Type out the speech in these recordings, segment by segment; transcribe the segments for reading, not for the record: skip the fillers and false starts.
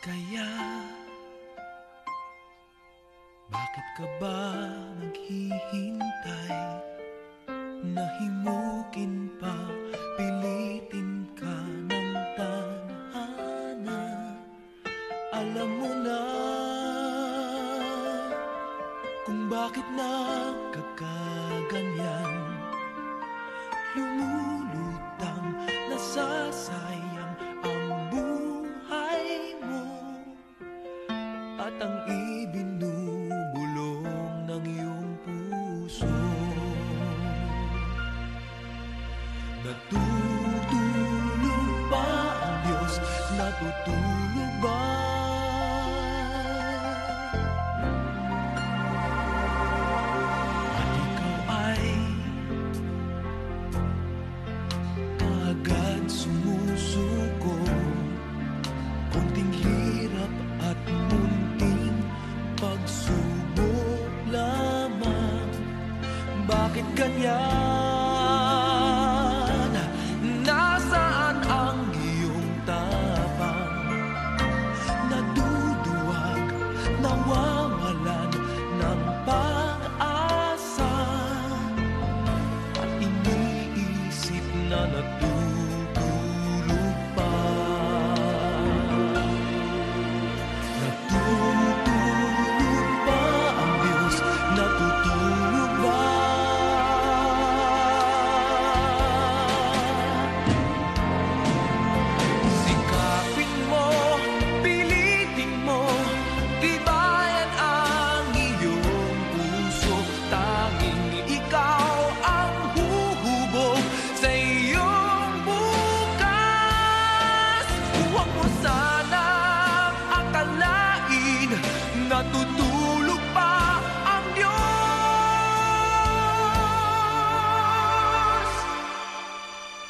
kaya? Bakit ka ba naghihintay? Nahimukin pa, pilitin ka ng tadhana. Alam mo na kung bakit nagkakaganyan. Lumulutang, nasasayang ang buhay mo at ang ibinubulong ng iyong puso. Natutulog ba ang Diyos? Natutulog ba? At ikaw ay agad sumusuko. Konting hirap at munting pagsubok lamang. Bakit ganyan? Nasaan ang iyong tapang? Naduduwag, nawawalan ng pag-asa, at iniisip na natutulog pa. Natutulog ba ang Diyos? Natutulog ba? Sikapin mo, pilitin mo, tibayan ang iyong puso. Tanging ikaw ang huhubog sa iyong bukas. Huwag mo sanang akalain natutulog pa ang Diyos.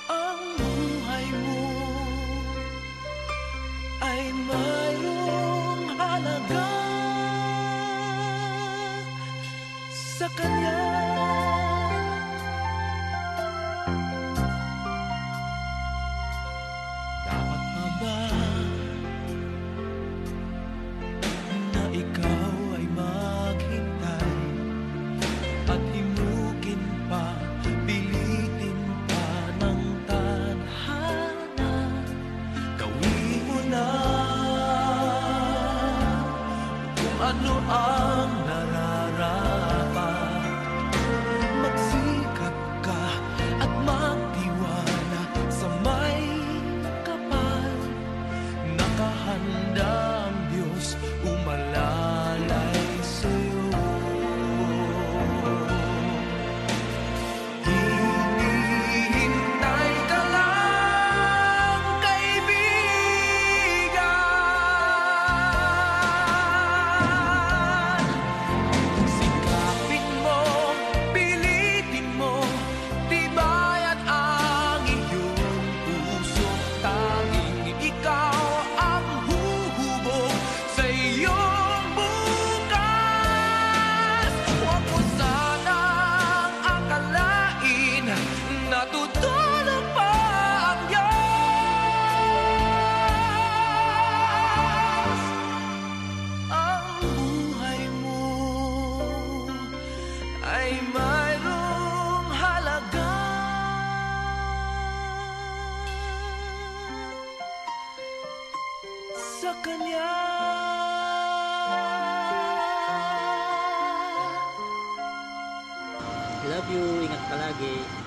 Ang buhay mo ay mayroong halaga sa Kanya. Dapat pa ba na ikaw ay maghintay at himukin pa, pilitin pa ng tadhana? Gawin mo na kung ano ang nararapat. Magsikap ka at magtiwala sa may kapal. Nakahanda ang Diyos umalalay sa'yo. Hinihintay ka lang, kaibigan. Sikapin mo, pilitin mo, tibayan ang iyong puso. Tanging ikaw ang huhubog sa iyong bukas. Huwag mo sanang akalain natutulog pa ang Diyos. Ang buhay mo ay mayroong halaga sa Kanya. I love you, ingat palagi.